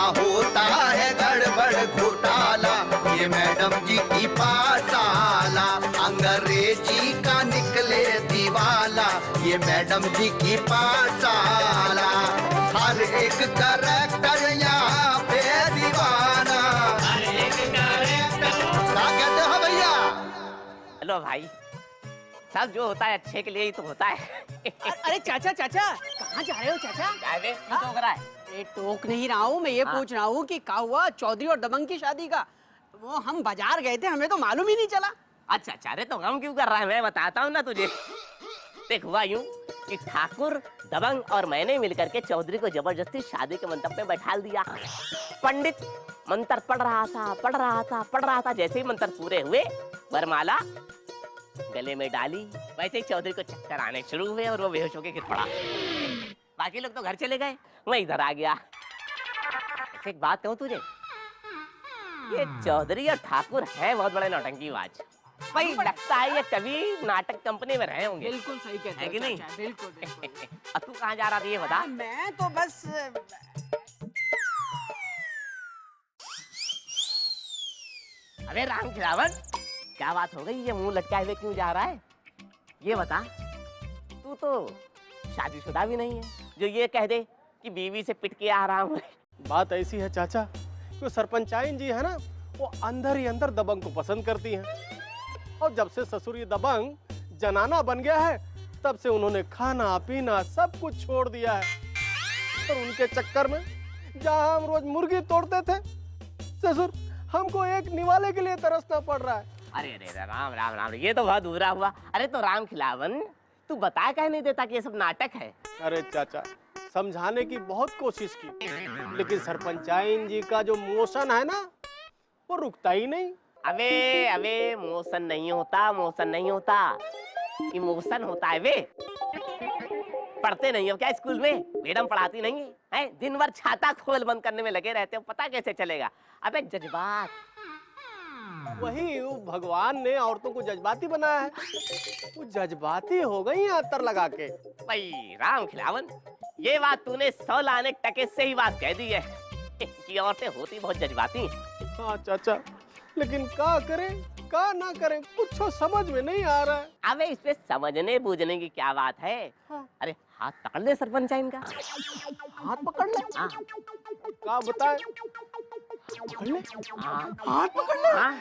यहाँ होता है गड़बड़ घोटाला, ये मैडम जी की पाठशाला अंग्रेजी का निकले दीवाला, ये मैडम जी की पाठशाला। हर एक कैरेक्टर यहाँ पे दीवाना, हर एक कैरेक्टर। क्या कहते हो भैया? हेलो भाई, सब जो होता है अच्छे के लिए ही तो होता है। अरे चाचा चाचा, कहाँ जा रहे हो चाचा? क्यों टोक रहा है? टोक नहीं रहा हूँ, मैं ये पूछ रहा हूँ कि क्या हुआ चौधरी और दबंग की शादी का? वो हम बाजार गए थे, हमें तो मालूम ही नहीं चला। अच्छा अच्छा, अरे तो गम क्यों कर रहा है, मैं बताता हूँ ना तुझे। देख हुआ यूं कि ठाकुर, दबंग और मैंने मिलकर के चौधरी को जबरदस्ती शादी के मंडप में बैठा दिया। पंडित मंत्र पढ़ रहा था। जैसे ही मंत्र पूरे हुए, वरमाला गले में डाली, वैसे ही चौधरी को चक्कर आने शुरू हुए और वो बेहोश होकर गिर पड़ा। बाकी लोग तो घर चले गए, मैं इधर आ गया। एक बात कहूँ तुझे, ये चौधरी और ठाकुर है बहुत बड़े नौटंकीबाज। भाई लगता है ये कभी नाटक कंपनी में रहे होंगे। बिल्कुल सही कहते है कि नहीं? बिल्कुल बिल्कुल। अब तू कहाँ जा रहा था ये बता। मैं तो बस अबे राम खिलावन, क्या बात हो गई, ये मुंह लटकाए हुए क्यों जा रहा है? ये बता, तू तो शादीशुदा भी नहीं है जो ये कह दे कि बीवी से पिट के आ रहा हूँ। बात ऐसी है चाचा, जो सरपंचाइन जी है ना, वो अंदर ही अंदर दबंग को पसंद करती हैं। और जब से ससुर ये दबंग जनाना बन गया है, तब से उन्होंने खाना पीना सब कुछ छोड़ दिया है। और उनके चक्कर में जहाँ हम रोज मुर्गी तोड़ते थे, ससुर हमको एक निवाले के लिए तरसना पड़ रहा है। अरे अरे राम राम राम, ये तो बहुत बुरा हुआ। अरे तो राम खिलावन, तू बता कह नहीं देता कि ये सब नाटक है? अरे चाचा, समझाने की बहुत कोशिश की, लेकिन सरपंचाइन जी का जो मोशन है ना, वो रुकता ही नहीं। अबे मोशन नहीं होता, इमोशन होता है। वे पढ़ते नहीं हो क्या स्कूल में? मैडम पढ़ाती नहीं है? दिन भर छाता खोल बंद करने में लगे रहते हो, पता कैसे चलेगा? अबे जज्बात। वही भगवान ने औरतों को जज्बाती बनाया है, वो जज्बाती हो गई अत्तर लगा के। भाई राम खिलावन, ये बात तूने 100 लाने टके से ही बात कह दी है कि औरतें होती बहुत जज्बाती। हाँ चाचा, लेकिन क्या करें क्या ना करें, कुछ समझ में नहीं आ रहा है। अबे इसमें समझने बूझने की क्या बात है? हाँ। अरे हाथ पकड़ ले सरपंचाइन का। हाथ पकड़ ले? हाँ। क्या बताए? पकड़ ले? हाथ पकड़ ले? हाँ।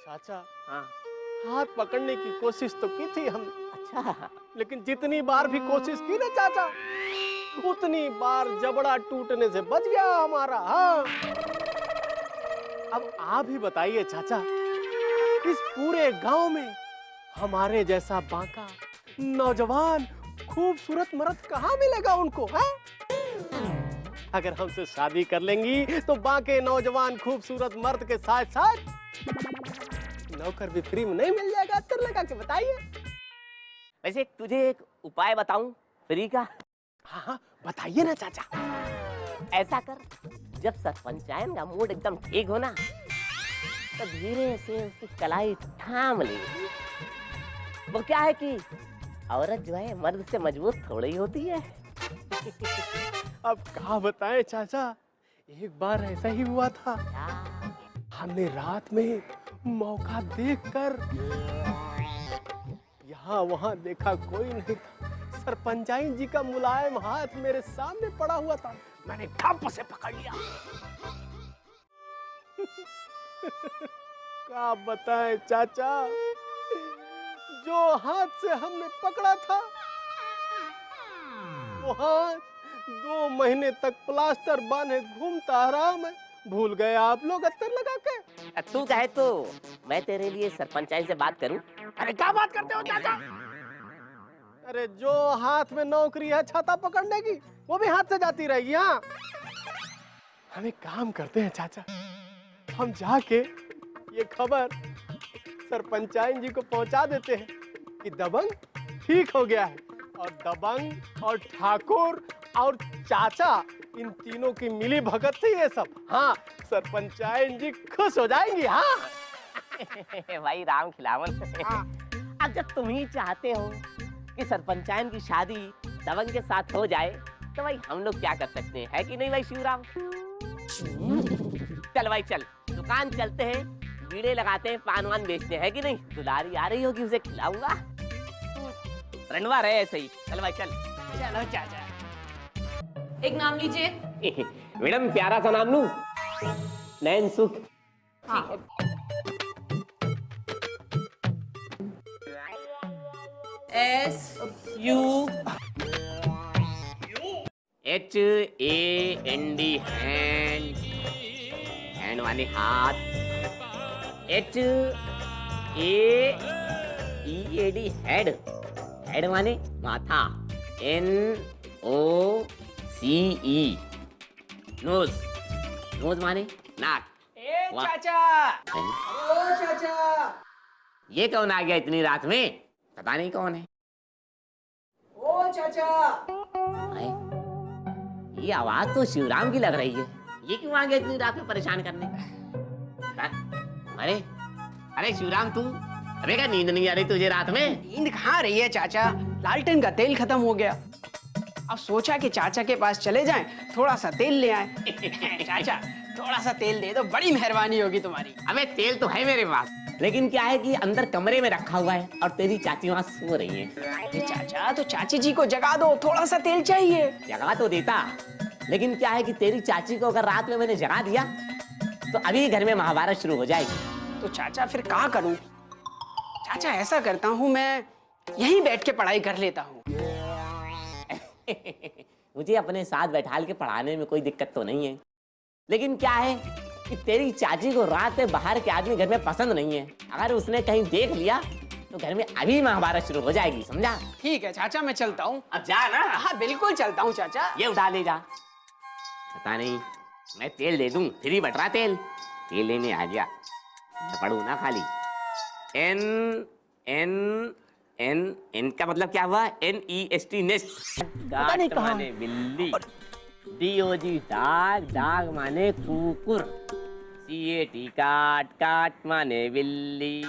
चाचा, हाँ। हाथ पकड़ने की कोशिश तो की थी हमने। अच्छा। लेकिन जितनी बार भी कोशिश की ना चाचा, उतनी बार जबड़ा टूटने से बच गया हमारा। हाँ। अब आप ही बताइए चाचा, इस पूरे गांव में हमारे जैसा बांका नौजवान खूबसूरत मर्द कहाँ मिलेगा उनको? है? अगर हमसे शादी कर लेंगी तो बांके नौजवान खूबसूरत मर्द के साथ साथ नौकर भी फ्री में नहीं मिल जाएगा? अत्तर लगा के बताइए। वैसे तुझे एक उपाय बताऊं फ्री का? हाँ हाँ बताइए ना चाचा। ऐसा कर, जब सरपंचायन का मूड एकदम ठीक हो ना, तो धीरे से उसकी कलाई थाम ले। वो क्या है कि औरत जो है मर्द से मजबूत थोड़ी ही होती है। अब क्या बताएं चाचा, एक बार ऐसा ही हुआ था। हमने रात में मौका देखकर यहाँ वहाँ देखा, कोई नहीं था। सरपंचाइन जी का मुलायम हाथ मेरे सामने पड़ा हुआ था, मैंने ठप से पकड़ लिया। क्या बताएं चाचा, जो हाथ से हमने पकड़ा था, वो हाथ 2 महीने तक प्लास्टर बांधे घूमता रहा। मैं भूल गए आप लोग अत्तर लगा के। तू कहे तो मैं तेरे लिए सरपंचायन से बात करूं? अरे क्या बात करते हो चाचा? अरे जो हाथ में नौकरी है छाता पकड़ने की, वो भी हाथ से जाती रहेगी। हाँ, हम एक काम करते हैं चाचा, हम जाके ये खबर सरपंचाइन जी को पहुंचा देते हैं कि दबंग ठीक हो गया है, और दबंग और ठाकुर और चाचा, इन तीनों की मिली भगत से ये सब। हाँ, सरपंचाइन जी खुश हो जाएंगी। हाँ भाई राम खिलावन, हाँ। अब जब तुम ही चाहते हो कि सरपंचायन की शादी दबंग के साथ हो जाए, तो भाई हम लोग क्या कर सकते हैं, है कि नहीं भाई शिवराम? चल भाई चल, दुकान चलते हैं, बीड़े लगाते हैं, पान वान बेचते हैं कि नहीं? दुलारी आ रही होगी, उसे खिलाऊंगा। रंडवा रहे ऐसे ही। चल भाई चल। चलो चाचा। एक नाम लीजिए। मैडम प्यारा सा नाम लूं? नैन सुख। हाँ। SU HAND हैंड, हैंड वाले हाथ। HAEAD हेड, हेड माने माथा। NOCE नोज, नोज माने नाक। ए वाह। चाचा, ओ चाचा। ये कौन आ गया इतनी रात में? पता नहीं कौन है। ओ चाचा। अरे, ये आवाज तो शिवराम की लग रही है। ये क्यों आ गया इतनी रात में परेशान करने? अरे अरे शिवराम तू, अरे क्या नींद नहीं आ रही तुझे रात में? नींद कहाँ रही है चाचा, लालटेन का तेल खत्म हो गया। अब सोचा कि चाचा के पास चले जाएं, थोड़ा सा तेल ले आए। चाचा थोड़ा सा तेल दे दो, बड़ी मेहरबानी होगी तुम्हारी। अबे तेल तो है मेरे पास, लेकिन क्या है कि अंदर कमरे में रखा हुआ है और तेरी चाची वहां सो रही है। अरे चाचा तो चाची जी को जगा दो, थोड़ा सा तेल चाहिए। जगा तो देता, लेकिन क्या है कि तेरी चाची को अगर रात में मैंने जगा दिया तो अभी घर में महाभारत शुरू हो जाएगी। तो चाचा फिर क्या करूं? चाचा ऐसा करता हूँ, मैं यहीं बैठ के पढ़ाई कर लेता हूँ। मुझे अपने साथ बैठाल के पढ़ाने में कोई दिक्कत तो नहीं है, लेकिन क्या है कि तेरी चाची को रात में बाहर के आदमी घर में पसंद नहीं है। अगर उसने कहीं देख लिया तो घर में अभी महाभारत शुरू हो जाएगी, समझा? ठीक है चाचा, मैं चलता हूँ। अब जा ना। हाँ बिल्कुल चलता हूँ चाचा। ये उठा ले जा। पता नहीं, मैं तेल दे दूं, फ्री बट रहा तेल। तेल लेने आ गया, पढ़ू ना खाली। एन एन एन एन का मतलब क्या हुआ? NEST nest. गाट माने बिल्ली। DOG डाग, डाग माने कुकुर। CAT काट, काट माने बिल्ली।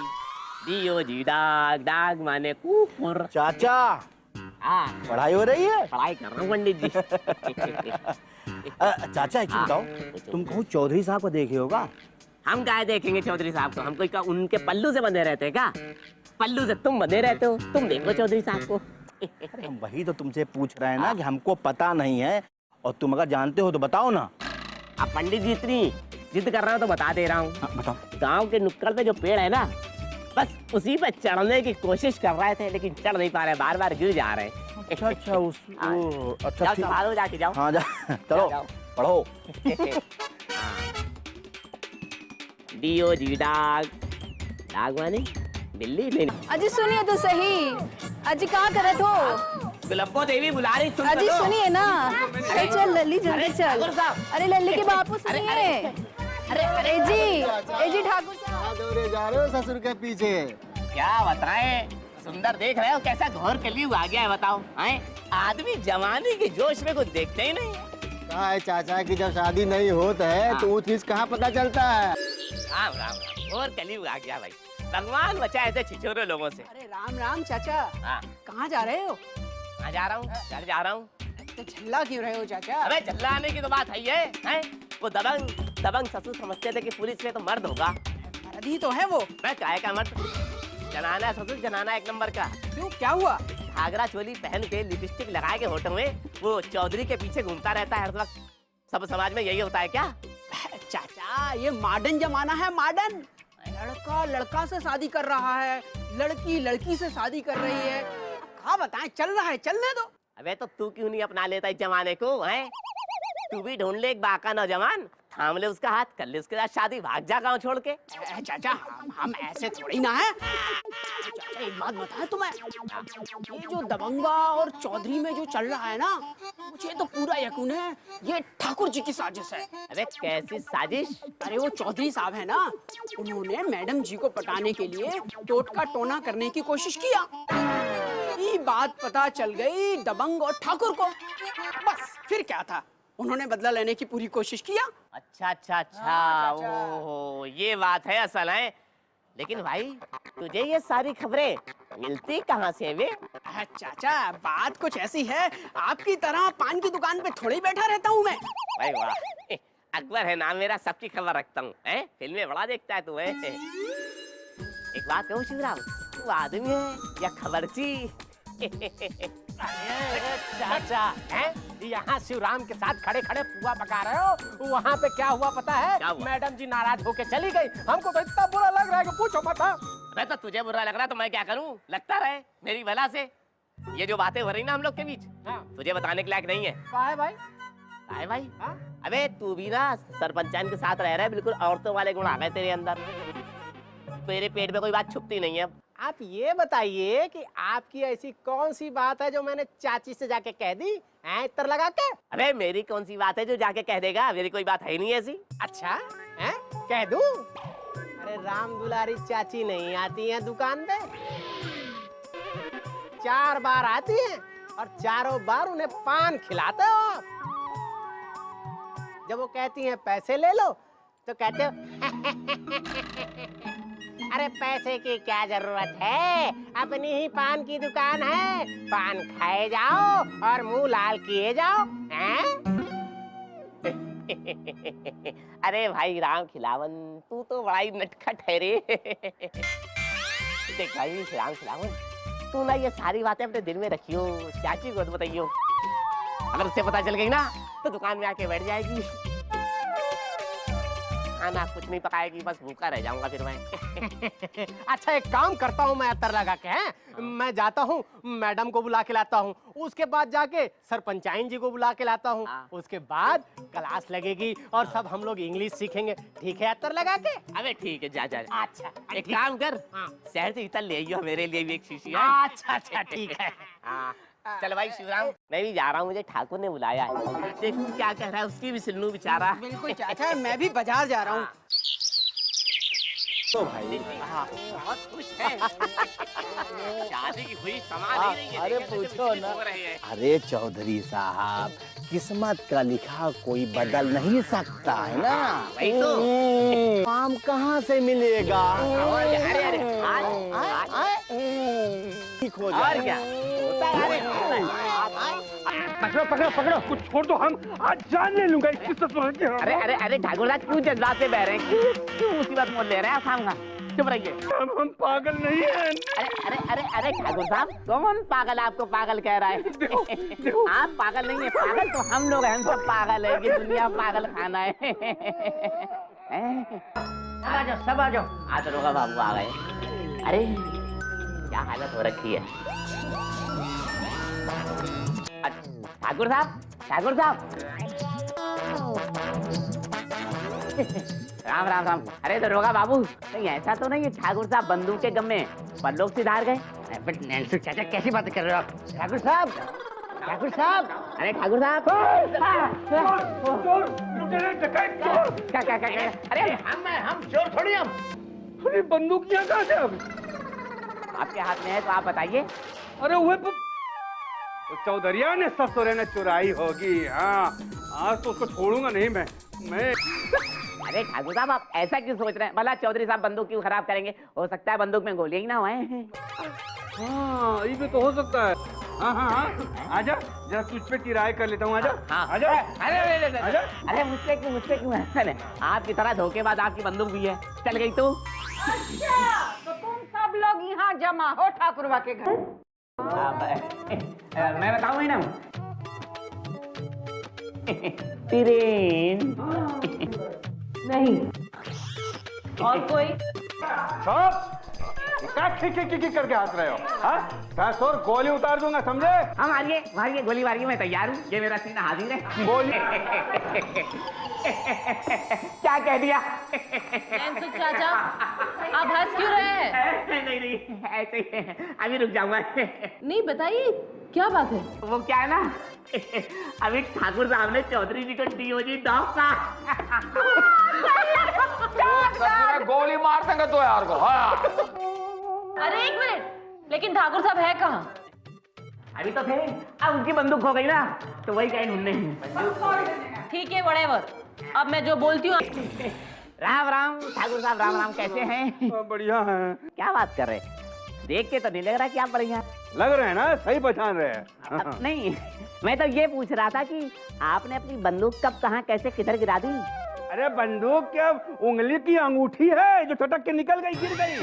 DOG डाग, डाग माने कुकुर। चाचा हाँ, पढ़ाई हो रही है? पढ़ाई कर रहा हूँ पंडित जी। चाचा एक चीज बताओ, तुम कहूँ चौधरी साहब को देखे होगा? हम क्या देखेंगे चौधरी साहब को? हम कोई का उनके पल्लू से बंधे रहते हैं क्या? पल्लू से तुम बंधे रहते हो, तुम देखो चौधरी साहब को। हम वही तो तुमसे पूछ रहे हैं ना कि हमको पता नहीं है, और तुम अगर जानते हो तो बताओ ना। अब पंडित जी इतनी जिद कर रहे हो तो बता दे रहा हूँ। हाँ, बताओ। गांव के नुक्कड़ पे जो पेड़ है ना, बस उसी पे चढ़ने की कोशिश कर रहे थे, लेकिन चढ़ नहीं पा रहे, बार बार गिर जा रहे हैं। अच्छा अच्छा अच्छा जाओ ठीक। संभालो, जाके जाओ। हाँ जा, चलो जाओ। पढ़ो। DOG डाग, डाग माने बिल्ली। नहीं अजी सुनिए तो सही। अजी कहाँ करत हो? गुलब्बो देवी बुला रही, सुन अजी तो लो। सुनिए ना। अरे चल लल्ली जल्दी अरे चल। ठाकुर साहब। अरे लल्ली के बापू सुनिए। अरे ए जी ठाकुर साहब। दौड़े जा रहे हो ससुर के पीछे? क्या बताएं, सुंदर देख रहे हो कैसा घोर कलयुग आ गया है, बताओ। हैं? आदमी जवानी के जोश में कुछ देखते ही नहीं। कहा है चाचा कि जब शादी नहीं होता है तो वो चीज कहाँ पता चलता है? राम राम राम, घोर कलयुग आ गया भाई। भगवान बचाए थे छिछोरे लोगों से। अरे राम राम चाचा, हाँ, कहाँ जा रहे हो? कहाँ जा रहा हूँ? घर जा रहा हूँ। तो झल्ला क्यों रहे हो चाचा? अबे चिल्लाने की तो बात है ये, हैं? वो दबंग दबंग ससुर समझते थे कि पुलिस में तो मर्द होगा। मर्द ही तो है वो। मैं काय का मर्द? जनाना ससुर, जनाना एक नंबर का। क्यों, क्या हुआ? घाघरा चोली पहन के, लिपस्टिक लगा के होठों में वो चौधरी के पीछे घूमता रहता है हर वक्त। सब समाज में यही होता है क्या? चाचा ये मॉडर्न जमाना है, मॉडर्न। लड़का लड़का से शादी कर रहा है, लड़की लड़की से शादी कर रही है। क्या बताएं, चल रहा है, चलने दो। अबे तो तू क्यों नहीं अपना लेता इस जमाने को? हैं? तू भी ढूंढ ले एक बाका नौजवान, थाम ले उसका हाथ, कर ले उसके साथ शादी, भाग जा गाँव छोड़ के। चाचा हम ऐसे थोड़ी ना है। चाचा एक बात बताए तुम्हें, ये जो दबंगा और चौधरी में जो चल रहा है ना, मुझे तो पूरा यकीन है ये ठाकुर जी की साजिश है। अरे कैसी साजिश? अरे वो चौधरी साहब है ना, उन्होंने मैडम जी को पटाने के लिए टोटका टोना करने की कोशिश किया। ये बात पता चल गई दबंग और ठाकुर को, बस फिर क्या था, उन्होंने बदला लेने की पूरी कोशिश किया। अच्छा अच्छा अच्छा, हाँ, चाचा। ओहो ये बात है असल है। लेकिन भाई तुझे ये सारी खबरें मिलती कहाँ से वे? चाचा बात कुछ ऐसी है, आपकी तरह पान की दुकान पे थोड़ी बैठा रहता हूँ मैं। भाई वाह, अकबर है नाम मेरा, सबकी खबर रखता हूँ। फिल्में बड़ा देखता है तू। एक बात कहूँ शिवराम, तू आदमी है या खबरची? चाचा यहाँ शिवराम के साथ खड़े खड़े पुआ पका रहे हो, वहाँ पे क्या हुआ पता है? क्या हुआ? मैडम जी नाराज होके चली गई। हमको तो इतना बुरा लग रहा है कि पूछो मत। अबे तो तुझे बुरा लग रहा तो मैं क्या करूं? लगता रहे मेरी भला से। ये जो बातें हो रही ना हम लोग के बीच, तुझे बताने के लायक नहीं है। क्या है भाई? काय भाई? हाँ? अबे तू भी ना सरपंचान के साथ रह रहा है, बिल्कुल औरतों वाले गुण आ गए तेरे अंदर। तेरे पेट में कोई बात छुपती नहीं है। आप ये बताइए कि आपकी ऐसी कौन सी बात है जो मैंने चाची से जाके कह दी इतर लगा के? अबे मेरी कौन सी बात है जो जाके कह देगा? मेरी कोई बात है नहीं ऐसी। अच्छा है, कह दूं? अरे राम दुलारी चाची नहीं आती हैं दुकान पे, 4 बार आती हैं और चारों बार उन्हें पान खिलाते हो आप। जब वो कहती हैं पैसे ले लो तो कहते हो अरे पैसे की क्या जरूरत है, अपनी ही पान की दुकान है, पान खाए जाओ और मुंह लाल किए जाओ। हैं? अरे भाई राम खिलावन, तू तो बड़ा ही नटखट है रे। देख भाई राम खिलावन, तू ना ये सारी बातें अपने दिल में रखियो, चाची को बताइयो। अगर उससे पता चल गई ना तो दुकान में आके बैठ जाएगी, खाना कुछ नहीं पकाएगी, बस भूखा रह जाऊंगा फिर मैं। अच्छा एक काम करता हूँ मैं अतर लगा के, हैं? मैं जाता हूँ मैडम को बुला के लाता हूँ, उसके बाद जाके सरपंचाइन जी को बुला के लाता हूँ, उसके बाद क्लास लगेगी और सब हम लोग इंग्लिश सीखेंगे। ठीक है अतर लगा के? अबे ठीक है, जा जा। अच्छा एक काम कर, शहर से इतना ले आइयो मेरे लिए भी एक शीशी। अच्छा अच्छा ठीक है। हाँ चल भाई शिवराम, मैं भी जा रहा हूँ, मुझे ठाकुर ने बुलाया है। देखूं क्या कह रहा है, उसकी भी सुन्नू बेचारा। बिल्कुल चाचा, मैं भी बाजार जा रहा हूँ। तो भाई बहुत खुश है। शादी की खुशी समा नहीं रही है। अरे देखिए, पूछो कैसे ना। हो रहे हैं। अरे चौधरी साहब, किस्मत का लिखा कोई बदल नहीं सकता है ना। वही तो। काम कहाँ से मिलेगा? अरे अरे ठीक हो और जाए। क्या होता है? अरे पकड़ो पकड़ो पकड़ो, कुछ छोड़ दो, हम आज जान ले लूंगा इस किस्मत में। अरे अरे अरे ठाकुर साहब क्यों जज्बात से बह रहे हैं? क्यों मुसीबत मोल ले रहे हैं? खाऊंगा, चुप रहिए। हम पागल नहीं हैं। अरे अरे अरे अरे ठाकुर साहब, कौन पागल आपको पागल कह रहा है? आप पागल नहीं है, पागल तो हम लोग हैं, हम सब पागल है। ये दुनिया पागल खाना है। सब आ जाओ। आ तो रोगा बाबू आ गए। अरे क्या हालत हो रखी है? ठाकुर साहब, ठाकुर साहब। राम राम राम। अरे दरोगा बाबू, नहीं ऐसा तो नहीं है ठाकुर साहब बंदूक के गम में बंदूक से धार गए? नैन्सू चाचा कैसी बातें कर रहे हो आप? ठाकुर साहब, ठाकुर साहब, अरे ठाकुर साहब। क्या क्या क्या क्या? अरे हम चोर थोड़ी हम। अरे बंदूकियां कहाँ से अब? आपके हाथ में है तो आप बताइए। अरे वो चौधरिया ने ससुरे ने चुराई होगी। हाँ आज तो उसको छोड़ूंगा नहीं मैं। अरे ठाकुर साहब आप ऐसा क्यों सोच रहे हैं? भला चौधरी साहब बंदूक क्यों खराब करेंगे? हो सकता है बंदूक में गोलियां ही ना होए। हाँ ये भी तो हो सकता है। हाँ हाँ हाँ आजा, जरा तुझ पे किराए कर लेता हूँ। आजा आजा। अरे मुझसे क्यों ऐसा नहीं? आपकी तरह धोखेबाज आपकी बंदूक भी है, चल गई तो तुम सब लोग यहाँ जमा हो ठाकुरवा के घर। मैं बताऊं मैडम? तिरेन नहीं और कोई? क्या खिक करके हंस रहे हो? हाँ और गोली उतार दूंगा समझे? हम मारिए गोली मारिए, मैं तैयार हूँ। ये मेरा सीना हाजिर है। गोली क्या कह दिया? नैन्सू चाचा, आप हंस क्यों रहे हैं? नहीं ऐसे ही अभी रुक जाऊंगा। नहीं बताइए क्या बात है? वो क्या है ना, अभी ठाकुर साहब ने चौधरी जी को डीओजी डॉक्टर गोली मार देंगे तो यार को। हाँ अरे एक मिनट, लेकिन ठाकुर साहब है कहाँ? अभी तो थे, अब उनकी बंदूक हो गई ना तो वही कहीं ढूंढने। ठीक है व्हाटएवर, अब मैं जो बोलती हूँ। राम राम ठाकुर साहब, राम राम। कैसे हैं? बढ़िया है। क्या बात कर रहे हैं? देख के तो नहीं लग रहा कि आप बढ़िया। लग रहे हैं ना, सही पहचान रहे हैं। नहीं, मैं तो ये पूछ रहा था कि आपने अपनी बंदूक कब, कहाँ, कैसे, किधर गिरा दी? अरे बंदूक क्या, उंगली की अंगूठी है जो छटक के निकल गई, गिर गई।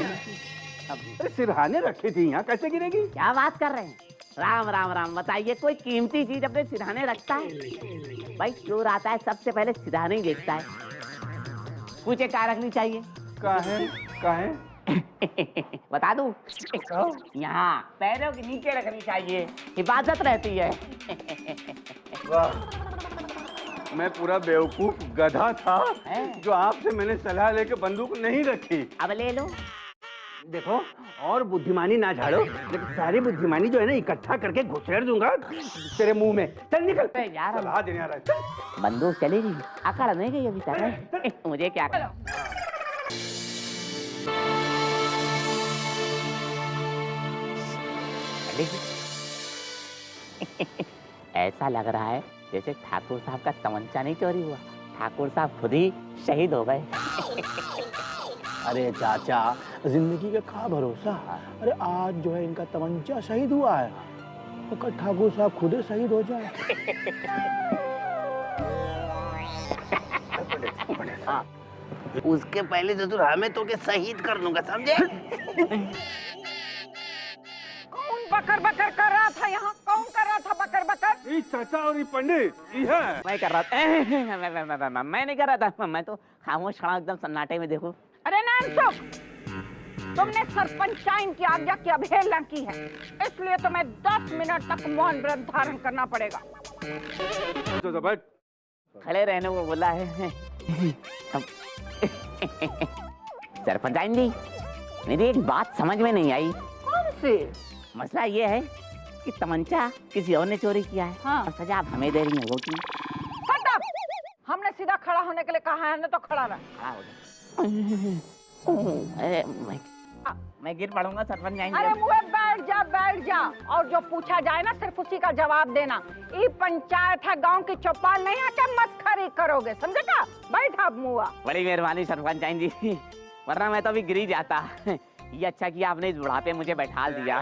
अरे सिरहाने रखी थी यहाँ, कैसे गिरेगी? क्या बात कर रहे हैं? राम राम राम, बताइए कोई कीमती चीज अपने सिरहाने रखता है? भाई चोर आता है सबसे पहले सिरहाने ही देखता है। पूछे क्या रखनी चाहिए? काहे? बता दूं? यहाँ पैरों के नीचे रखनी चाहिए, हिफाजत रहती है। वाह, मैं पूरा बेवकूफ गधा था जो आपसे मैंने सलाह लेके बंदूक नहीं रखी। अब ले लो। देखो, और बुद्धिमानी ना झाड़ो, लेकिन सारी बुद्धिमानी जो है ना इकट्ठा करके घुसेड़ दूंगा तेरे मुंह में। चल निकल यार, सलाह देने आ रहा है, चल। बंदूक चलेगी, अकड़ नहीं गई अभी तक। मुझे क्या करो? ऐसा लग रहा है जैसे ठाकुर साहब का तमंचा नहीं चोरी हुआ, ठाकुर साहब खुद ही शहीद हो गए। अरे चाचा, जिंदगी का क्या भरोसा। अरे आज जो है इनका तमंचा शहीद हुआ है, तो कल ठाकुर साहब खुद ही शहीद हो जाए। उसके पहले जरूर हमें तो के शहीद कर लूंगा, समझे? कौन बकर बकर कर रहा था यहाँ? कौन कर रहा था बकर बकर? ये चाचा और ये पंडित ये है। मैं कर रहा था। मैं नहीं कर रहा था, मैं तो खामोश खड़ा एकदम सन्नाटे में। देखो, अरे नानसुख, तुमने सरपंचाइन की आज्ञा की अवहेलना की है, इसलिए तुम्हें 10 मिनट तक मौन व्रत धारण करना पड़ेगा। तो बैठ। खड़े रहने को बोला है। सरपंचाइन जी, मेरी एक बात समझ में नहीं आई। कौन सी? मसला ये है कि तमंचा किसी और ने चोरी किया है। हाँ। और सजा आप हमें दे रही हैं, वो क्यों? Shut up! हमने सीधा खड़ा होने के लिए कहा है ना, तो खड़ा रह। खड़ा हो जा। अरे मैं गिर पड़ूंगा सरपंच जाएंगे। अरे मुझे बैठ जा और जो पूछा जाए ना सिर्फ उसी का जवाब देना। ये पंचायत है, गांव की चौपाल नहीं है क्या मस्खरी करोगे, समझे क्या? बैठा मुआ। बड़ी मेहरबानी सरपंच जी, वरना मैं तो अभी गिर ही जाता। ये अच्छा किया आपने इस बुढ़ापे मुझे बैठा दिया।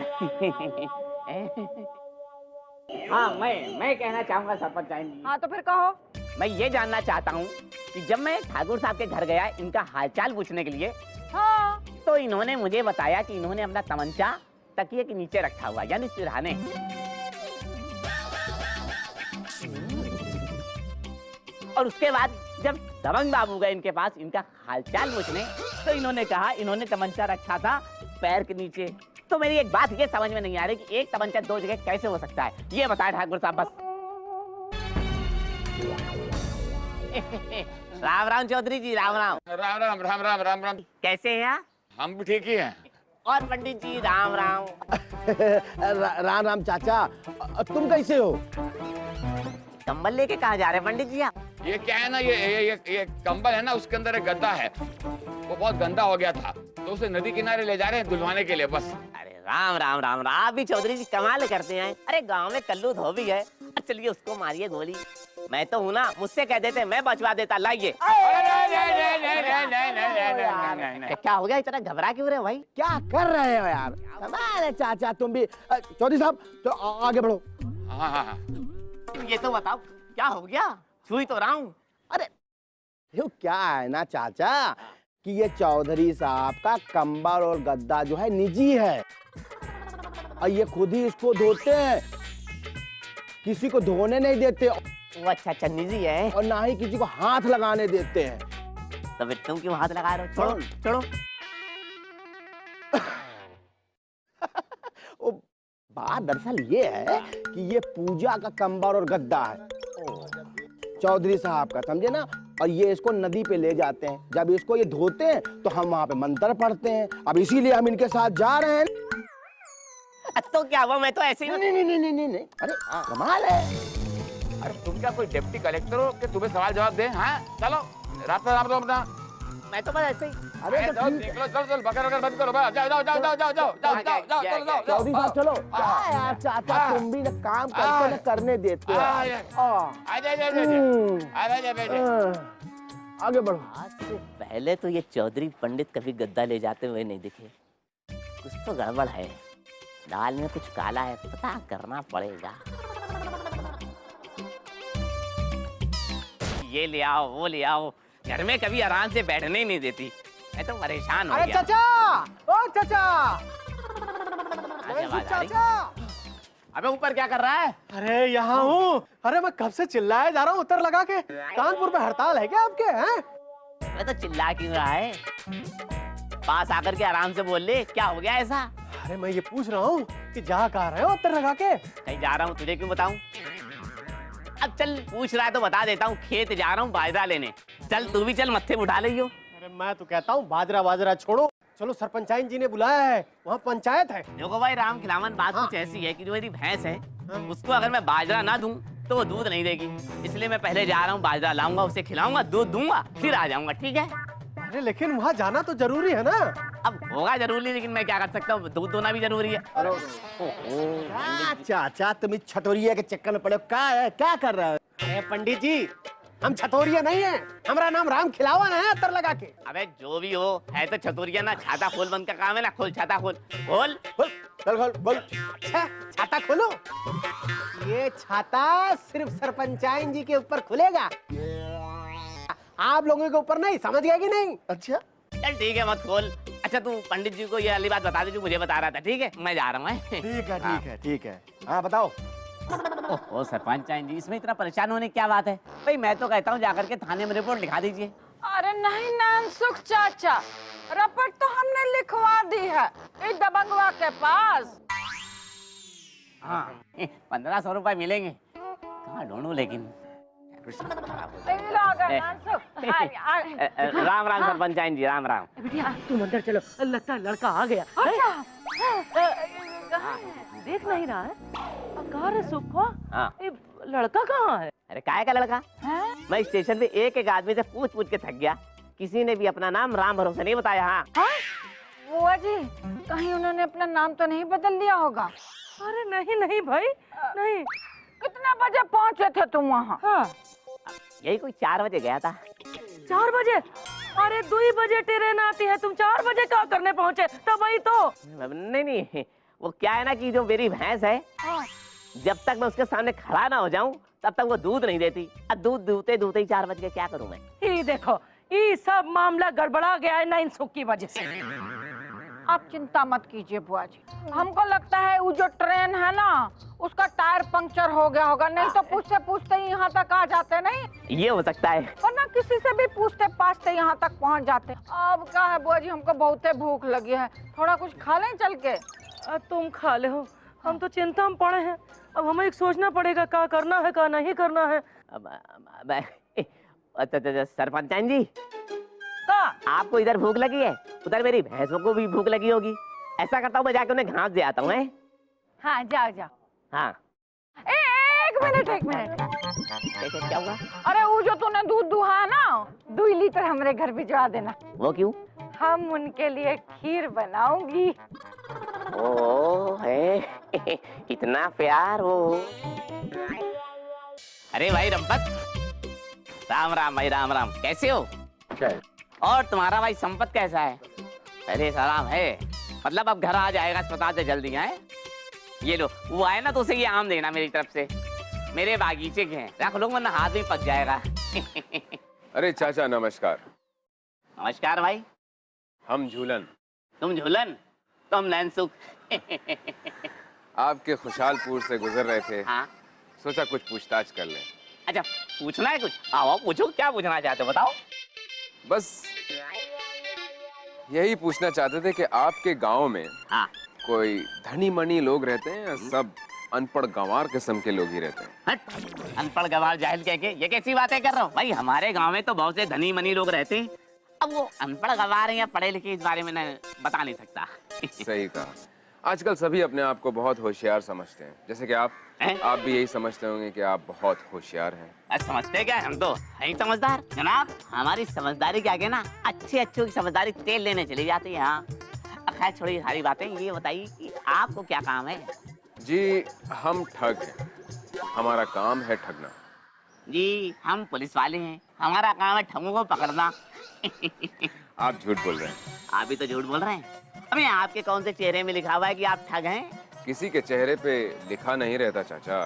हाँ, मैं कहना चाहूंगा सरपंच जी। हाँ तो फिर कहो। मैं ये जानना चाहता हूँ कि जब मैं ठाकुर साहब के घर गया इनका हालचाल पूछने के लिए, हाँ, तो इन्होंने मुझे बताया कि इन्होंने अपना तमंचा तकिए के नीचे रखा हुआ, यानी सिरहाने। और उसके बाद जब दबंग बाबू गए इनके पास इनका हालचाल पूछने, तो इन्होंने कहा इन्होंने तमंचा रखा था पैर के नीचे। तो मेरी एक बात ये समझ में नहीं आ रही कि एक तमंचा दो जगह कैसे हो सकता है, ये बताए ठाकुर साहब बस। राम राम चौधरी जी, राम राम। राम राम राम राम राम राम। कैसे हैं आप? हम भी ठीक ही हैं। और पंडित जी, राम राम। राम राम चाचा, तुम कैसे हो? कंबल लेके कहाँ जा रहे हैं पंडित जी आप? ये क्या है ना, ये कंबल है ना, उसके अंदर एक गद्दा है, वो बहुत गंदा हो गया था, तो उसे नदी किनारे ले जा रहे हैं धुलवाने के लिए बस। अरे राम राम राम राम, आप भी चौधरी जी कमाल करते हैं। अरे गांव में कल्लू धोबी है, चलिए उसको मारिए गोली। मैं तो हूँ ना, मुझसे कह देते मैं बचवा देता। लाइए। क्या हो गया, इतना घबरा क्यों रहे हो भाई? क्या कर रहे हो यार? कमाल है चाचा, तुम भी। चौधरी साहब तो आगे बढ़ो। हाँ हाँ हाँ। ये तो बताओ क्या हो गया? छुई तो रहा हूँ। अरे यो क्या है ना चाचा कि ये चौधरी साहब का कंबल और गद्दा जो है निजी है, और ये खुद ही इसको धोते हैं, किसी को धोने नहीं देते। वो अच्छा निजी है, और ना ही किसी को हाथ लगाने देते हैं। तो फिर तुम क्यों हाथ लगा रहे हो? छोड़ो छोड़ो। वो बात दरअसल ये है कि ये पूजा का कंबल और गद्दा है चौधरी साहब का, समझे ना। और ये इसको नदी पे ले जाते हैं, जब इसको ये धोते हैं तो हम वहाँ पे मंत्र पढ़ते हैं। अब इसीलिए हम इनके साथ जा रहे हैं। तो क्या हुआ, मैं तो ऐसे ही। नहीं, अरे कमाल है। अरे तुम क्या कोई डिप्टी कलेक्टर हो कि तुम्हें सवाल जवाब दे? हाँ चलो, रास्ता नाप दो अपना। मैं तो बस ऐसे ही। अरे तो चलो निकलो, चल बकर बकर बंद करो, जाओ जाओ जाओ जाओ जाओ जाओ जाओ जाओ। चौधरी साहब चलो। क्या यार चाचा, तुम भी ना काम करके ना करने देते हो। आगे बढ़ो। आज से पहले तो ये चौधरी पंडित कभी गद्दा ले जाते हुए नहीं दिखे, कुछ तो गड़बड़ है। दाल में कुछ काला है, पता करना पड़ेगा। ये ले आओ, वो ले आओ, घर में कभी आराम से बैठने ही नहीं देती। मैं तो परेशान हो अरे गया। चाचा, ओ चाचा, आवाज आ रही? चाचा, अबे ऊपर क्या कर रहा है? अरे यहाँ हूँ। अरे मैं कब से चिल्लाया जा रहा हूँ उत्तर लगा के। कानपुर में हड़ताल है क्या आपके? हैं? मैं तो चिल्ला क्यों रहा है? पास आकर के आराम से बोल ले, क्या हो गया ऐसा? अरे मैं ये पूछ रहा हूँ कि जा कहाँ रहे हो उत्तर लगा के? कहीं जा रहा हूँ, तुझे क्यों बताऊं? अब चल, पूछ रहा है तो बता देता हूँ, खेत जा रहा हूँ बाजरा लेने। चल तू भी चल, मत्थे उठा लियो। अरे मैं तो कहता हूँ बाजरा बाजरा छोड़ो, चलो सरपंचाइन जी ने बुलाया है, वहाँ पंचायत है। देखो भाई राम खिलावन, बात हाँ। कुछ ऐसी है कि जो मेरी भैंस है, उसको अगर मैं बाजरा ना दूं तो वो दूध नहीं देगी। इसलिए मैं पहले जा रहा हूँ, बाजरा लाऊंगा, उसे खिलाऊंगा, दूध दूंगा, फिर आ जाऊंगा, ठीक है? अरे लेकिन वहाँ जाना तो जरूरी है ना। अब होगा जरूरी, लेकिन मैं क्या कर सकता हूँ, दूध दोना भी जरूरी है। चाचा तुम इस छटोरिया के चक्कर में पड़े हो, क्या है, क्या कर रहा है? अरे पंडित जी, हम छतोरिया नहीं है, हमारा नाम राम खिलावन है उत्तर लगा के। अबे जो भी हो, है तो चतुरिया ना। छाता खोल बंद का काम है ना, खोल छाता खोल, खोल। चल खोल बोल। अच्छा छाता खोलो। ये छाता सिर्फ सरपंचाइन जी के ऊपर खुलेगा, आप लोगों के ऊपर नहीं, समझ गए कि नहीं? अच्छा चल ठीक है, मत खोल। अच्छा तू पंडित जी को ये वाली बात बता दे जो मुझे बता रहा था, ठीक है? मैं जा रहा हूँ। ठीक है ठीक है ठीक है। हाँ बताओ। ओहो सरपंच जी, इसमें इतना परेशान होने की क्या बात है? भाई मैं तो कहता हूँ जाकर के थाने में रिपोर्ट लिखा दीजिए। अरे नहीं नानसुख चाचा, रपट तो हमने लिखवा दी है इस दबंगवा के पास। हाँ 1500 रुपए मिलेंगे, कहाँ ढूंढूं लेकिन। राम राम सरपंच जी, राम राम। बिटिया तुम अंदर चलो, लगता है लड़का आ गया। देख नहीं रहा है? कहाँ रे सुखो? हाँ। ये लड़का कहाँ है? अरे काय का लड़का? मैं स्टेशन पे एक एक आदमी से पूछ पूछ के थक गया, किसी ने भी अपना नाम राम भरोसे नहीं बताया। हाँ बुआ जी, कहीं उन्होंने अपना नाम तो नहीं बदल लिया होगा? अरे नहीं नहीं भाई, नहीं। कितने बजे पहुँचे थे तुम वहाँ? हाँ यही कोई 4 बजे गया था। 4 बजे? अरे 2 बजे ट्रेन आती है, तुम 4 बजे क्या करने पहुँचे? तब वही तो। नहीं नहीं, वो क्या है ना कि जो मेरी भैंस है, जब तक मैं उसके सामने खड़ा ना हो जाऊं तब तक वो दूध नहीं देती। अब दूध दूते दूते ही 4 बज गए, क्या करूं मैं? ये देखो, ये सब मामला गड़बड़ा गया है नाइनसुख की वजह से। आप चिंता मत कीजिए बुआ जी, हमको लगता है वो जो ट्रेन है ना, उसका टायर पंक्चर हो गया होगा, नहीं तो पूछते पूछते ही यहाँ तक आ जाते। नहीं ये हो सकता है, वरना किसी से भी पूछते पाछते यहाँ तक पहुँच जाते। अब क्या है बुआ जी, हमको बहुते भूख लगी है, थोड़ा कुछ खा लें चल के। तुम खा ले हो, हम तो चिंता में पड़े हैं। अब हमें एक सोचना पड़ेगा क्या करना है क्या नहीं करना है। सरपंच जी, का? आपको इधर भूख लगी है, उधर मेरी भैंसों को भी भूख लगी होगी। ऐसा करता हूँ मैं जाकर उन्हें घास दे आता हूँ। हाँ जाओ जाओ। हाँ एक मिनट क्या हुआ? अरे वो जो तूने दूध दुहा है ना, 2 लीटर हमारे घर भिजवा देना। वो क्यों? हम उनके लिए खीर बनाऊंगी। ओ है इतना प्यार हो। अरे भाई रंपत, राम राम भाई, राम राम, कैसे हो? और तुम्हारा भाई संपत कैसा है? अरे सलाम है, मतलब अब घर आ जाएगा अस्पताल से जल्दी। है ये लो, वो आए ना तो उसे ये आम देना मेरी तरफ से, मेरे बागीचे के हैं, रख लो वरना हाथ में पक जाएगा। अरे चाचा नमस्कार। नमस्कार भाई। हम झूलन। तुम झूलन, तो हम नैनसुख। आपके खुशहालपुर से गुजर रहे थे। हाँ सोचा कुछ पूछताछ कर लें। अच्छा पूछना है कुछ? आओ पूछो, क्या पूछना चाहते हो बताओ। बस यही पूछना चाहते थे कि आपके गांव में हाँ कोई धनी मनी लोग रहते हैं या सब अनपढ़ गंवार किस्म के लोग ही रहते हैं? हट, अनपढ़ गंवार जाहिल कह के ये कैसी बातें कर रहा हो भाई? हमारे गांव में तो बहुत से धनी मनी लोग रहते हैं। अब वो अनपढ़ गंवार हैं या पढ़े लिखे, इस बारे में मैं बता नहीं सकता। सही कहा। आजकल सभी अपने आप को बहुत होशियार समझते हैं, जैसे कि आप भी यही समझते होंगे कि आप बहुत होशियार हैं। समझते क्या, हम तो है समझदार जनाब। हमारी समझदारी के आगे ना अच्छी अच्छी समझदारी तेल लेने चली जाती है। हाँ खैर छोड़िए सारी बातें, ये बताइए कि आपको क्या काम है? जी हम ठग हैं, हमारा काम है ठगना। जी हम पुलिस वाले हैं, हमारा काम है ठगों को पकड़ना। आप झूठ बोल रहे हैं। आप भी तो झूठ बोल रहे हैं। अबे आपके कौन से चेहरे में लिखा हुआ है कि आप ठग हैं? किसी के चेहरे पे लिखा नहीं रहता चाचा।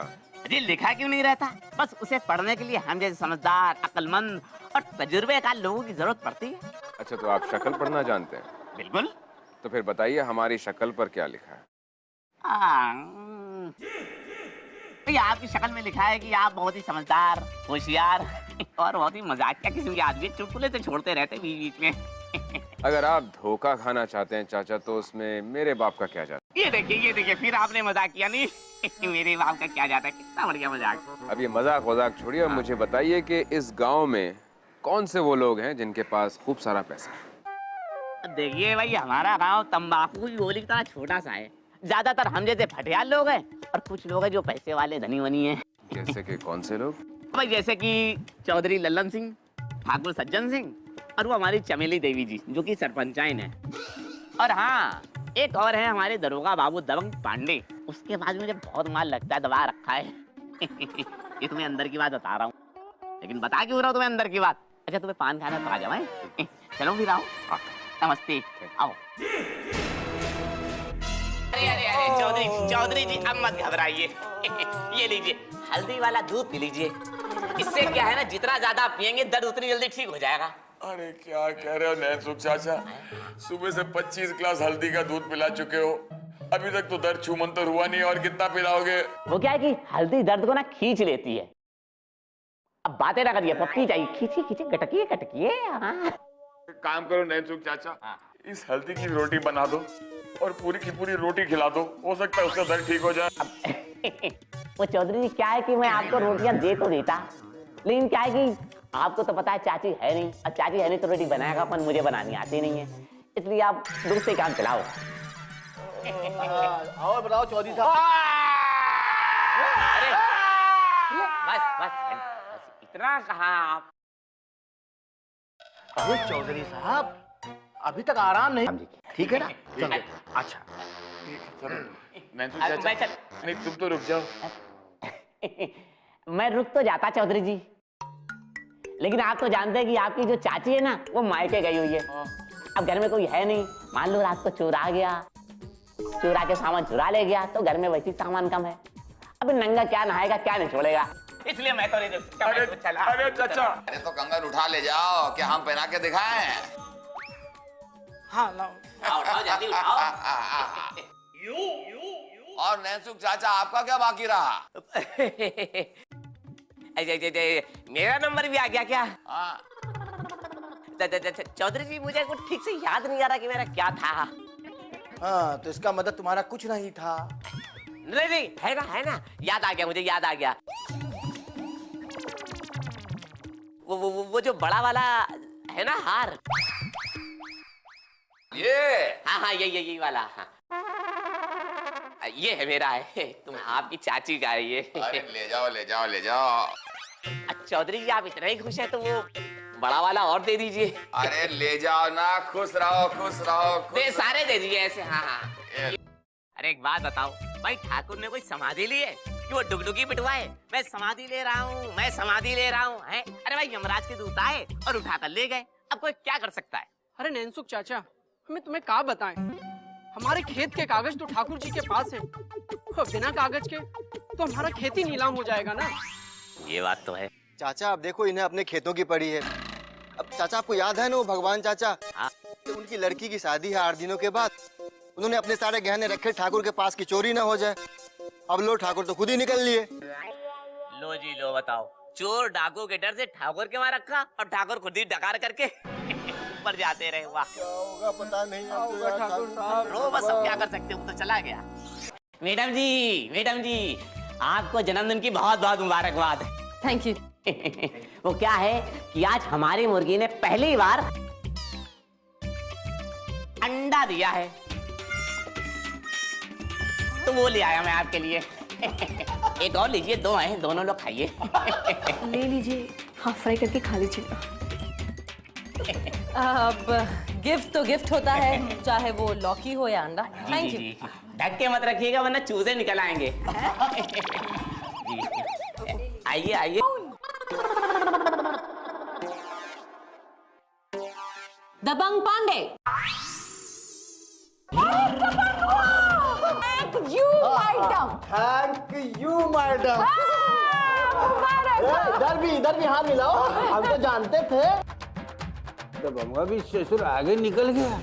अजी लिखा क्यों नहीं रहता? बस उसे पढ़ने के लिए हम जैसे समझदार, अक्लमंद और तजुर्बेकार लोगों की जरूरत पड़ती है। अच्छा, तो आप शक्ल पढ़ना जानते हैं? बिल्कुल। तो फिर बताइए हमारी शक्ल पर क्या लिखा है? भैया आपकी शक्ल में लिखा है कि आप बहुत ही समझदार, होशियार और बहुत ही मजाकिया किस्म के आदमी, चुटकुले से छोड़ते रहते बीच बीच में। अगर आप धोखा खाना चाहते हैं चाचा तो उसमें मेरे बाप का क्या जाता है? ये देखिए फिर आपने मजाक किया नहीं। मेरे बाप का क्या जाता है? कितना बढ़िया मजाक। अब ये मजाक वजाक छोड़िए और मुझे बताइए कि इस गांव में कौन से वो लोग हैं जिनके पास खूब सारा पैसा है? देखिए भाई, हमारा गांव तंबाकू की गोली की तरह छोटा सा है। ज्यादातर हम जैसे फटियाल लोग हैं और कुछ लोग हैं जो पैसे वाले धनी वनी हैं। जैसे कि कौन से लोग? भाई जैसे कि चौधरी लल्लन सिंह, ठाकुर सज्जन सिंह और वो हमारी चमेली देवी जी जो कि सरपंचाइन है। और हाँ, एक और है हमारे दरोगा बाबू दबंग पांडे। उसके बाद मुझे बहुत माल लगता है, दबा रखा है। ये तुम्हें अंदर की बात बता रहा हूँ, लेकिन बता क्यों रहा हूँ तुम्हें अंदर की बात? अच्छा तुम्हें पान खाना तो आ जाओ। चलो फिर आओ। नमस्ते, आओ। अरे चौधरी जी अब मत घबराइए। ये लीजिए हल्दी वाला दूध पी लीजिए। इससे क्या है ना, जितना ज्यादा पियेंगे दर्द उतनी जल्दी ठीक हो जाएगा। अरे क्या कह रहे हो नैनसुख चाचा, सुबह से 25 ग्लास हल्दी का दूध पिला चुके हो, अभी तक तो दर्द छूमंतर हुआ नहीं और कितना पिलाओगे? वो क्या है कि हल्दी दर्द को ना खींच लेती है। अब बातें ना करिए, पप्पी चाहिए, खींची खींची गटकिए गटकिए। काम करो नैनसुख चाचा, इस हल्दी की रोटी बना दो और पूरी की पूरी रोटी खिला दो, हो सकता है उसका दर्द ठीक हो जाए। वो चौधरी जी क्या है कि मैं आपको रोटियां दे तो देता, लेकिन क्या है कि आपको तो पता है चाची है नहीं, और चाची है नहीं तो रोटी बनाएगा अपन, मुझे बनानी आती नहीं है, इसलिए आप दूसरे काम चलाओ। और बताओ चौधरी साहब। अरे बस इतना कहा आप? अरे चौधरी साहब अभी तक आराम नहीं, ठीक है ना? चलो। अच्छा नैनसुख चाचा, नहीं तुम तो रुक जाओ। मैं रुक तो जाता चौधरी जी, लेकिन आप तो जानते हैं कि आपकी जो चाची है ना वो मायके गई हुई है। अब घर में कोई है नहीं, मान लो रात को चोर आ गया, चोरा के सामान चुरा ले गया, तो घर में वैसे सामान कम है। अब नंगा क्या नहाएगा, क्या नहीं छोड़ेगा, इसलिए मैं तो नहीं चला। अरे चाचा, अरे तो कंगन उठा ले जाओ, क्या हम पहना के दिखाएं? हाँ लाओ। उठाओ जल्दी उठाओ। और नैनसुख चाचा आपका क्या बाकी रहा? मेरा नंबर भी आ गया क्या? हाँ। चौधरी जी मुझे कुछ ठीक से याद नहीं आ रहा कि मेरा क्या था। हाँ तो इसका मतलब तुम्हारा कुछ नहीं था। नहीं है ना याद आ गया, मुझे याद आ गया। वो जो बड़ा वाला है ना हार, ये हाँ यही वाला। हाँ ये है मेरा, है तुम आपकी चाची का है ये। अरे ले जाओ। चौधरी जी आप इतना ही खुश हैं तो वो बड़ा वाला और दे दीजिए। अरे ले जाओ ना, खुश रहो। सारे दे दीजिए ऐसे। हाँ। अरे एक बात बताओ भाई, ठाकुर ने कोई समाधि ली है कि वो डुगडुगी पिटवाए? मैं समाधि ले रहा हूँ है? अरे भाई यमराज के दूत आए और उठा कर ले गए, अब कोई क्या कर सकता है? अरे नैनसुख चाचा, हमें तुम्हें क्या बताएं, हमारे खेत के कागज तो ठाकुर जी के पास है, और बिना कागज के तो हमारा खेती नीलाम हो जाएगा ना। ये बात तो है चाचा। अब देखो इन्हें अपने खेतों की पड़ी है। अब चाचा आपको याद है ना वो भगवान चाचा, उनकी लड़की की शादी है 8 दिनों के बाद, उन्होंने अपने सारे गहने रखे ठाकुर के पास की चोरी ना हो जाए। अब लो ठाकुर तो खुद ही निकल लिए। लो जी लो, बताओ चोर डाकू के डर से ठाकुर के वहां रखा और ठाकुर खुद ही डकार करके ऊपर जाते रहे। वाह, क्या होगा पता नहीं ठाकुर साहब। रो बस, अब क्या कर सकते हो, तो चला गया। मैडम जी आपको जन्मदिन की बहुत बहुत मुबारकबाद। Thank you. वो क्या है कि आज हमारी मुर्गी ने पहली बार अंडा दिया है, तो वो ले आया मैं आपके लिए। एक और लीजिए, 2 हैं, दोनों लोग खाइए। ले लीजिए, हाफ फ्राई करके खा लीजिएगा। अब गिफ्ट तो गिफ्ट होता है, चाहे वो लौकी हो या अंडा। Thank you. ढक के मत रखिएगा वरना चूजे निकल आएंगे। आइए। Dabang Pandey. Thank you madam. Thank you madam. मुबारक। इधर भी हाथ मिलाओ, हम तो जानते थे। तो बम्बा भी ससुर आगे निकल गया,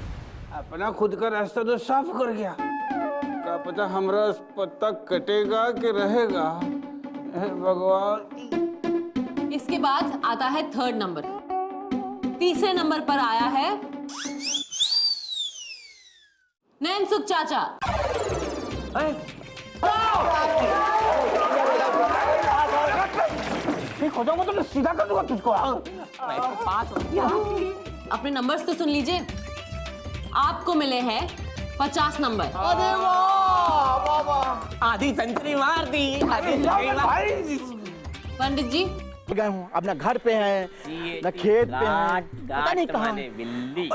अपना खुद का रास्ता तो साफ कर गया। क्या पता हमारा पत्ता कटेगा कि रहेगा। हे भगवान। इसके बाद आता है थर्ड नंबर। तीसरे नंबर पर आया है नैनसुख चाचा। ठीक हो जाऊंगा तो मैं सीधा कर दूंगा तुझको। अपने नंबर्स तो सुन लीजिए। आपको मिले हैं 50 नंबर। अरे वाह वाह, आधी सेंचुरी मार दी। पंडित जी गए हूँ, अपना घर पे है न खेत पे है, पता नहीं कहाँ। माने बिल्ली,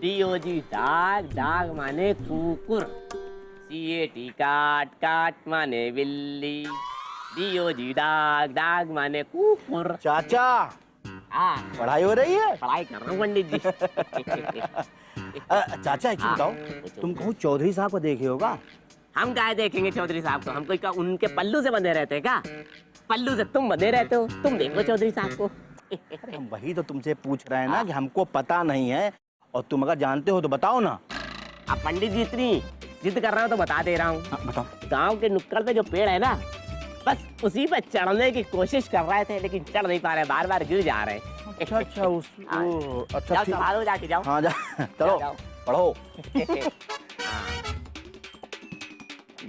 डीओजी डाग, डाग माने कुकुर, सीएटी काट, काट माने बिल्ली, डीओजी डाग, डाग माने कुकुर। चाचा हाँ, पढ़ाई हो रही है? पढ़ाई कर रहा हूँ पंडित जी। चाचा एक चीज बताओ, तुम कहूँ चौधरी साहब को देखे होगा? हम क्या देखेंगे चौधरी साहब को? हम कोई का उनके पल्लू से बंधे रहते हैं क्या? पल्लू से तुम बंधे रहते हो, तुम देखो चौधरी साहब को। हम वही तो तुमसे पूछ रहे हैं ना कि हमको पता नहीं है, और तुम अगर जानते हो तो बताओ ना। अब पंडित जी इतनी जिद कर रहे हो तो बता दे रहा हूँ। बताओ। गांव के नुक्कड़ पे जो पेड़ है ना, बस उसी पे चढ़ने की कोशिश कर रहे थे, लेकिन चढ़ नहीं पा रहे, बार बार गिर जा रहे। अच्छा अच्छा जाओ संभालो, जाके जाओ। हाँ जा, चलो पढ़ो।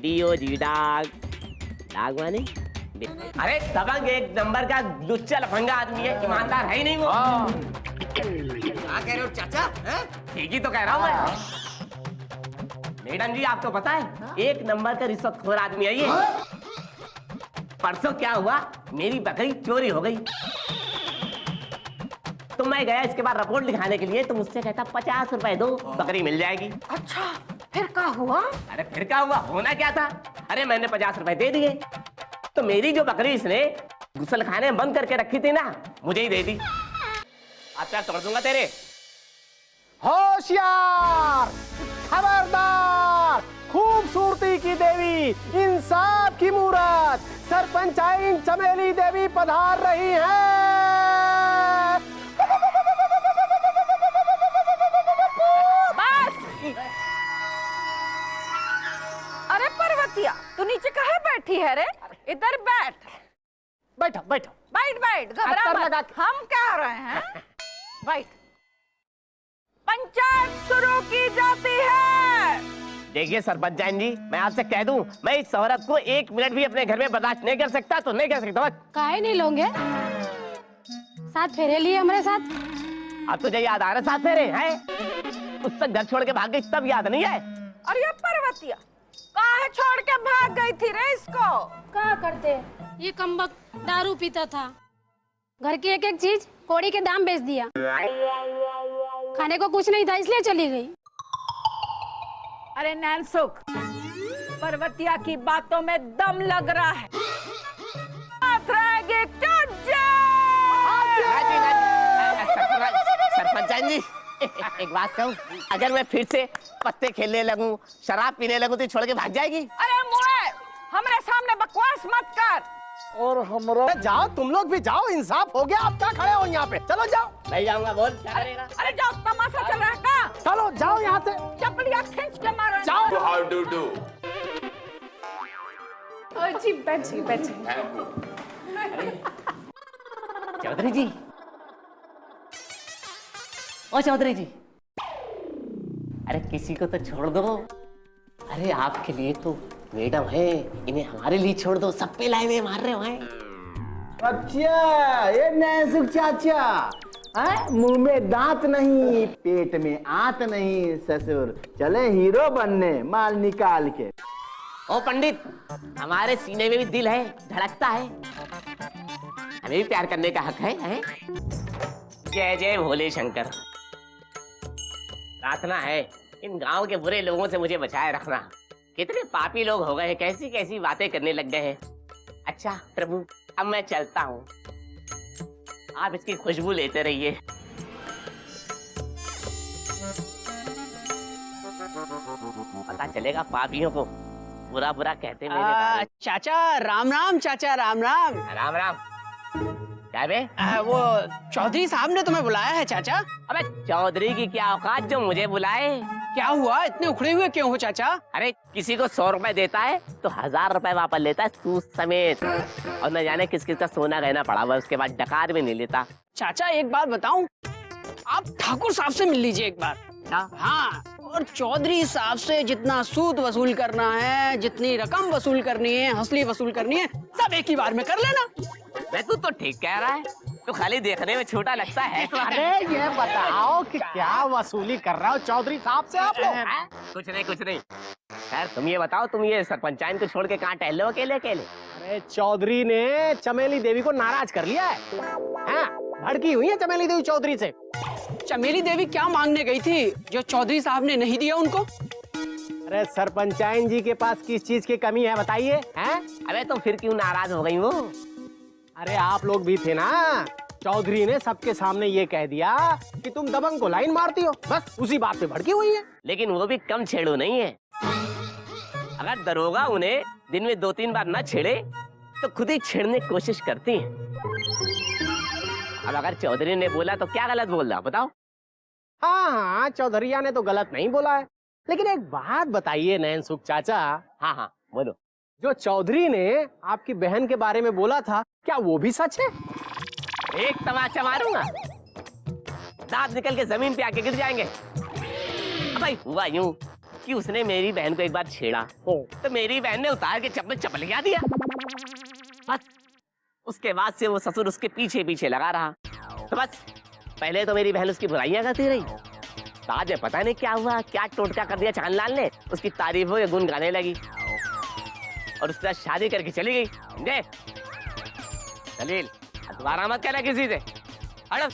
डीओजी डाग, डाग माने अरे दबंग एक नंबर का लुच्चा लफंगा आदमी है, ईमानदार है ही नहीं वो। क्या कह रहे हो चाचा? ठीक ही तो कह रहा हूँ मैं। मैडम जी आपको पता है, एक नंबर का रिश्वतखोर आदमी है ये। परसों क्या हुआ, मेरी बकरी चोरी हो गई, तो मैं गया इसके बाद रिपोर्ट लिखाने के लिए, तो मुझसे कहता 50 रुपए दो, बकरी मिल जाएगी। अच्छा फिर क्या हुआ? अरे फिर क्या हुआ, होना क्या था? अरे मैंने 50 रुपए दे दिए, तो मेरी जो बकरी इसने गुसलखाने में बंद करके रखी थी ना, मुझे ही दे दी। अच्छा तोड़ दूंगा तेरे। होशियार, खबरदार, खूबसूरती की देवी, इंसाफ की मूरत, सरपंचाइन चमेली देवी पधार रही है। बस। अरे पर्वतिया, तू नीचे काहे बैठी है रे? इधर बैठ। बैठो बैठो बैठ बैठ, घबरा मत, हम कह रहे हैं। बैठ। पंचायत शुरू की जाती है। देखिए सरपंच जैन जी, मैं आपसे कह दूं, मैं इस औरत को 1 मिनट भी अपने घर में बर्दाश्त नहीं कर सकता, तो नहीं कर सकता। बस काहे नहीं लोगे? साथ फेरे लिए हमारे साथ। अब तुझे याद आ रहा साथ फेरे हैं? उससे घर छोड़ के भाग गई तब याद नहीं है? अरे ये पर्वतिया काहे छोड़ के भाग गई थी रे इसको? क्या करते, ये कमबख्त दारू पीता था, घर की एक एक चीज कौड़ी के दाम बेच दिया, खाने को कुछ नहीं था इसलिए चली गई। अरे नैनसुख, पर्वतिया की बातों में दम लग रहा है। सरपंच जी एक बात कहूँ, अगर मैं फिर से पत्ते खेलने लगूं, शराब पीने लगूं, तो छोड़ के भाग जाएगी? अरे मुए, हमारे सामने बकवास मत कर। और हमरा जाओ, तुम लोग भी जाओ, इंसाफ हो गया। आप क्या खड़े हो यहाँ पे? चलो जाओ। नहीं जाऊंगा, बोल क्या करेगा? अरे जाओ, तमाशा चल रहा है का? चलो जाओ यहाँ से, चपलिया खींच के मारो। जाओ। How do do. जी बैठिए बैठिए। चौधरी जी, ओ चौधरी जी, अरे किसी को तो छोड़ दो। अरे आपके लिए तो मैडम है, इन्हें हमारे लिए छोड़ दो, सब पे लाए हुए मार रहे हो हैं। अच्छा ये नैनसुख चाचा, मुंह में दांत नहीं, पेट में आंत नहीं, ससुर चले हीरो बनने माल निकाल के। ओ पंडित, हमारे सीने में भी दिल है, धड़कता है, हमें भी प्यार करने का हक है? जय जय भोले शंकर। प्रार्थना है इन गांव के बुरे लोगों से मुझे बचाए रखना। कितने पापी लोग हो गए हैं, कैसी कैसी बातें करने लग गए हैं। अच्छा प्रभु, अब मैं चलता हूँ, आप इसकी खुशबू लेते रहिए। पता चलेगा पापियों को बुरा बुरा कहते मेरे बारे में। चाचा राम राम, चाचा राम राम। राम राम। क्या बे? वो चौधरी साहब ने तुम्हें बुलाया है चाचा। अबे चौधरी की क्या औकात जो मुझे बुलाए? क्या हुआ, इतने उखड़े हुए क्यों हो चाचा? अरे किसी को 100 रुपए देता है तो 1000 रुपए वापस लेता है सूद समेत, और न जाने किस किस का सोना गहना पड़ा हुआ, उसके बाद डकार भी नहीं लेता। चाचा एक बात बताऊं, आप ठाकुर साहब से मिल लीजिए एक बार। हाँ, और चौधरी साहब से जितना सूद वसूल करना है, जितनी रकम वसूल करनी है, हंसली वसूल करनी है, सब एक ही बार में कर लेना। मैं तू तो ठीक कह रहा है, तो खाली देखने में छोटा लगता है। अरे ये बताओ कि क्या वसूली कर रहा हो चौधरी साहब से आप लोग? कुछ नहीं कुछ नहीं। खैर तुम ये बताओ, तुम ये सरपंचाइन को छोड़ के कहाँ टहल रहे हो अकेले अकेले? अरे चौधरी ने चमेली देवी को नाराज कर लिया है। हाँ, भड़की हुई है चमेली देवी चौधरी से। चमेली देवी क्या मांगने गई थी जो चौधरी साहब ने नहीं दिया उनको? अरे सरपंचाइन जी के पास किस चीज की कमी है बताइए? हैं? अरे तो फिर क्यों नाराज हो गई वो? अरे आप लोग भी थे ना। चौधरी ने सबके सामने ये कह दिया कि तुम दबंग को लाइन मारती हो, बस उसी बात पे भड़की हुई है। लेकिन वो भी कम छेड़ो नहीं है। अगर दरोगा उन्हें दिन में 2-3 बार न छेड़े तो खुद ही छेड़ने की कोशिश करती है। अब अगर चौधरी ने बोला तो क्या गलत बोल रहा बताओ? हाँ, चौधरिया ने तो गलत नहीं बोला है, लेकिन एक बात बताइए नयन सुख चाचा। हाँ हाँ बोलो। जो चौधरी ने आपकी बहन के बारे में बोला था, क्या वो भी सच है? एक तमाचा मारूंगा, दांत निकल के जमीन पे आके गिर जाएंगे। अब भाई हुआ यूं कि उसने मेरी बहन को एक बार छेड़ा तो मेरी बहन ने उतार के चप्पल चपलिया दिया। बस उसके बाद से वो ससुर उसके पीछे पीछे लगा रहा। तो बस पहले तो मेरी बहन उसकी बुराइयां करती रही, बाद में पता नहीं क्या हुआ, क्या टोटका कर दिया चांदलाल ने, उसकी तारीफों के गुण गाने लगी और उसके साथ शादी करके चली गई। समझे? दलील दोबारा मत कहना किसी से। हटो।